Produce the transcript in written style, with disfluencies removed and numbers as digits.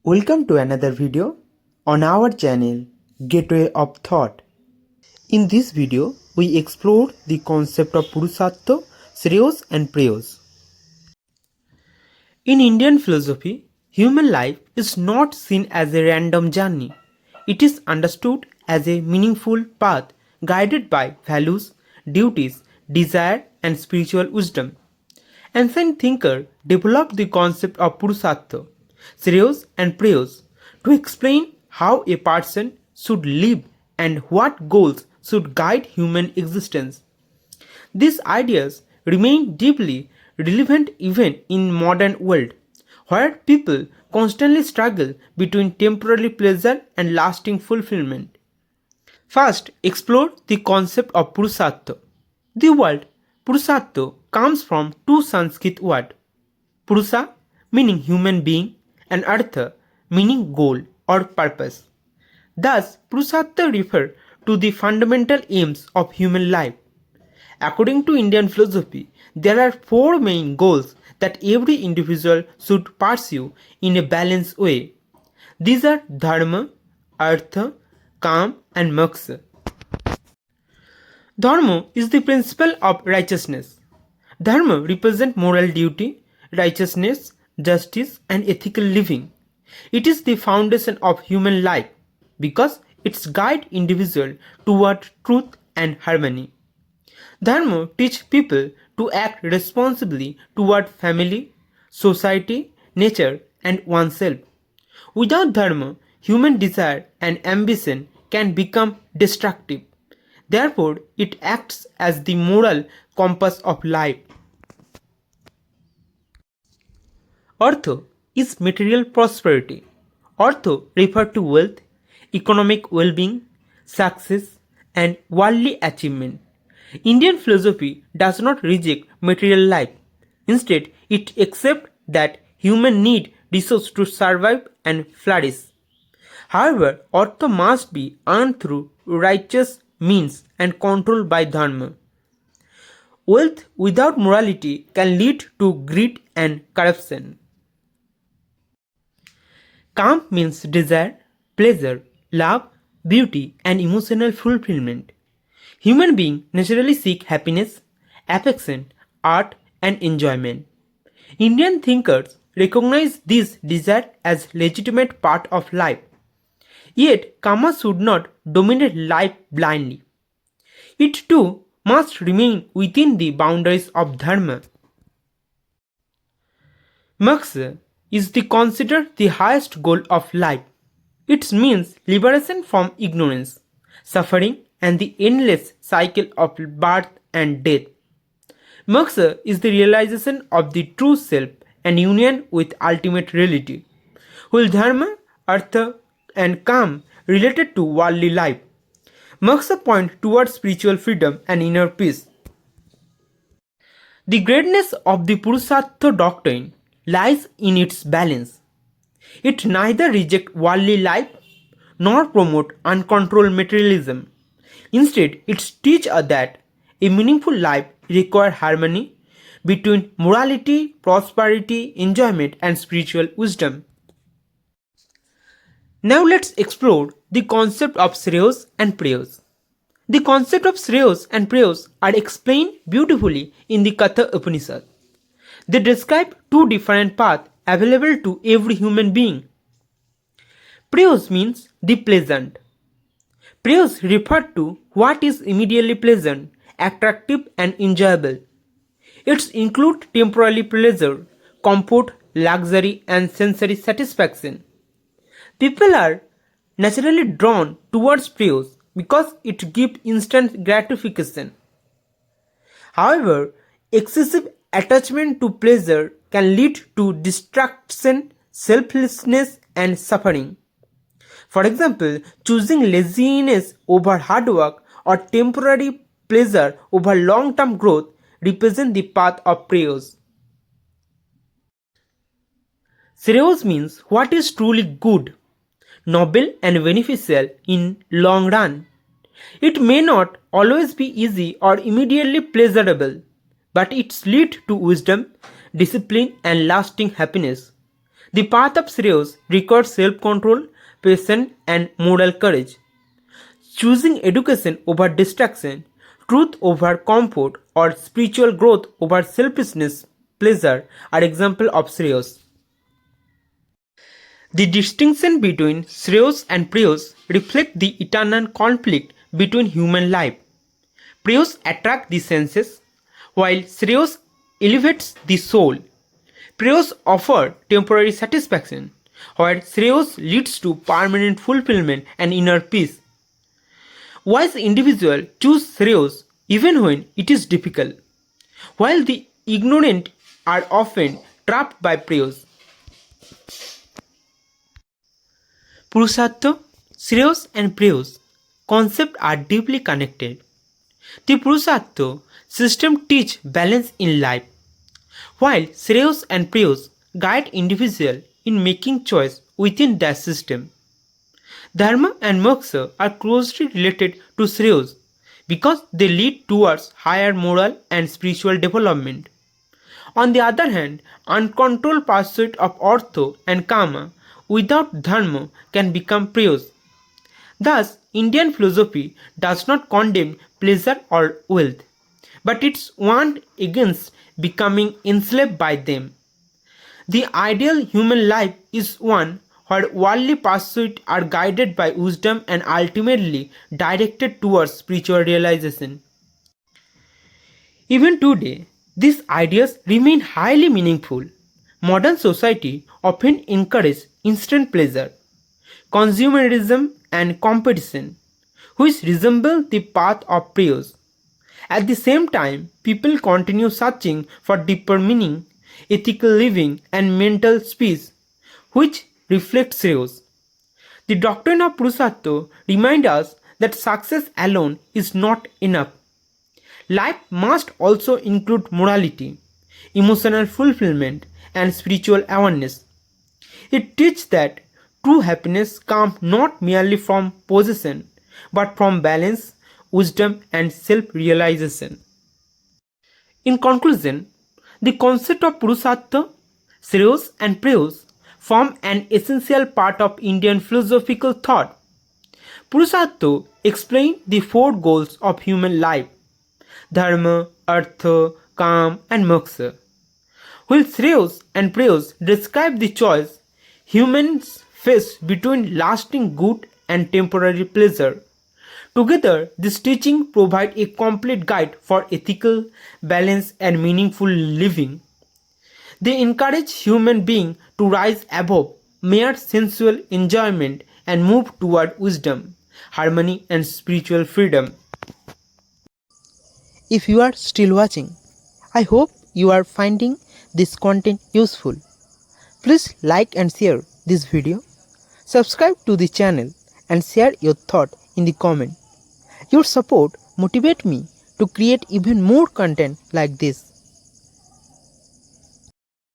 Welcome to another video on our channel Gateway of Thought. In this video, we explore the concept of Purusartha, Śreyas and Preyas. In Indian philosophy, human life is not seen as a random journey. It is understood as a meaningful path guided by values, duties, desire and spiritual wisdom. Ancient thinkers developed the concept of Purusartha, Śreyas and Preyas to explain how a person should live and what goals should guide human existence. These ideas remain deeply relevant even in modern world, where people constantly struggle between temporary pleasure and lasting fulfillment. First, explore the concept of Purusartha. The word Purusartha comes from two Sanskrit words, Purusa meaning human being and Artha meaning goal or purpose. Thus, Purusartha refers to the fundamental aims of human life. According to Indian philosophy, there are four main goals that every individual should pursue in a balanced way. These are Dharma, Artha, Kāma and Mokṣa. Dharma is the principle of righteousness. Dharma represents moral duty, righteousness, justice and ethical living. It is the foundation of human life because it guides individuals toward truth and harmony. Dharma teaches people to act responsibly toward family, society, nature and oneself. Without Dharma, human desire and ambition can become destructive. Therefore, it acts as the moral compass of life. Artha is material prosperity. Artha refers to wealth, economic well-being, success, and worldly achievement. Indian philosophy does not reject material life. Instead, it accepts that humans need resources to survive and flourish. However, Artha must be earned through righteous means and controlled by Dharma. Wealth without morality can lead to greed and corruption. Kāma means desire, pleasure, love, beauty and emotional fulfillment. Human beings naturally seek happiness, affection, art and enjoyment. Indian thinkers recognize this desire as legitimate part of life. Yet, Kāma should not dominate life blindly. It too must remain within the boundaries of Dharma. Mokṣa is considered the highest goal of life. It means liberation from ignorance, suffering and the endless cycle of birth and death. Mokṣa is the realization of the true self and union with ultimate reality. While Dharma, Artha and Kāma related to worldly life, Mokṣa points towards spiritual freedom and inner peace. The greatness of the Purusartha doctrine lies in its balance. It neither rejects worldly life nor promotes uncontrolled materialism. Instead, it teaches us that a meaningful life requires harmony between morality, prosperity, enjoyment, and spiritual wisdom. Now let's explore the concept of Śreyas and Preyas. The concept of Śreyas and Preyas are explained beautifully in the Katha Upanishad. They describe two different paths available to every human being. Preyas means the pleasant. Preyas refer to what is immediately pleasant, attractive and enjoyable. It includes temporary pleasure, comfort, luxury and sensory satisfaction. People are naturally drawn towards Preyas because it gives instant gratification. However, excessive attachment to pleasure can lead to distraction, selflessness and suffering. For example, choosing laziness over hard work or temporary pleasure over long-term growth represent the path of Preyas. Śreyas means what is truly good, noble and beneficial in long run. It may not always be easy or immediately pleasurable, but it leads to wisdom, discipline and lasting happiness. The path of Śreyas requires self-control, patience and moral courage. Choosing education over distraction, truth over comfort, or spiritual growth over selfishness, pleasure are examples of Śreyas. The distinction between Śreyas and Preyas reflect the eternal conflict between human life. Preyas attract the senses, while Śreyas elevates the soul. Preyas offer temporary satisfaction, while Śreyas leads to permanent fulfillment and inner peace. Wise individuals choose Śreyas even when it is difficult, while the ignorant are often trapped by Preyas. Purusartha, Śreyas and Preyas concepts are deeply connected. The Purusartha system teach balance in life, while Śreyas and Preyas guide individuals in making choice within that system. Dharma and Mokṣa are closely related to Śreyas because they lead towards higher moral and spiritual development. On the other hand, uncontrolled pursuit of Artha and Kāma without Dharma can become Preyas. Thus, Indian philosophy does not condemn pleasure or wealth, but it warns against becoming enslaved by them. The ideal human life is one where worldly pursuits are guided by wisdom and ultimately directed towards spiritual realization. Even today, these ideas remain highly meaningful. Modern society often encourages instant pleasure, consumerism and competition, which resemble the path of Preyas. At the same time, people continue searching for deeper meaning, ethical living and mental peace, which reflect Śreyas. The doctrine of Purusārtha reminds us that success alone is not enough. Life must also include morality, emotional fulfillment, and spiritual awareness. It teaches that true happiness comes not merely from possession, but from balance, wisdom, and self-realization. In conclusion, the concept of Purusārtha, Śreyas, and Preyas form an essential part of Indian philosophical thought. Purusārtha explains the four goals of human life: Dharma, Artha, Kāma, and Mokṣa, while Śreyas and Preyas describe the choice humans face between lasting good and temporary pleasure. Together, this teaching provides a complete guide for ethical, balanced, and meaningful living. They encourage human beings to rise above mere sensual enjoyment and move toward wisdom, harmony, and spiritual freedom. If you are still watching, I hope you are finding this content useful. Please like and share this video, subscribe to the channel and share your thought in the comment. Your support motivates me to create even more content like this.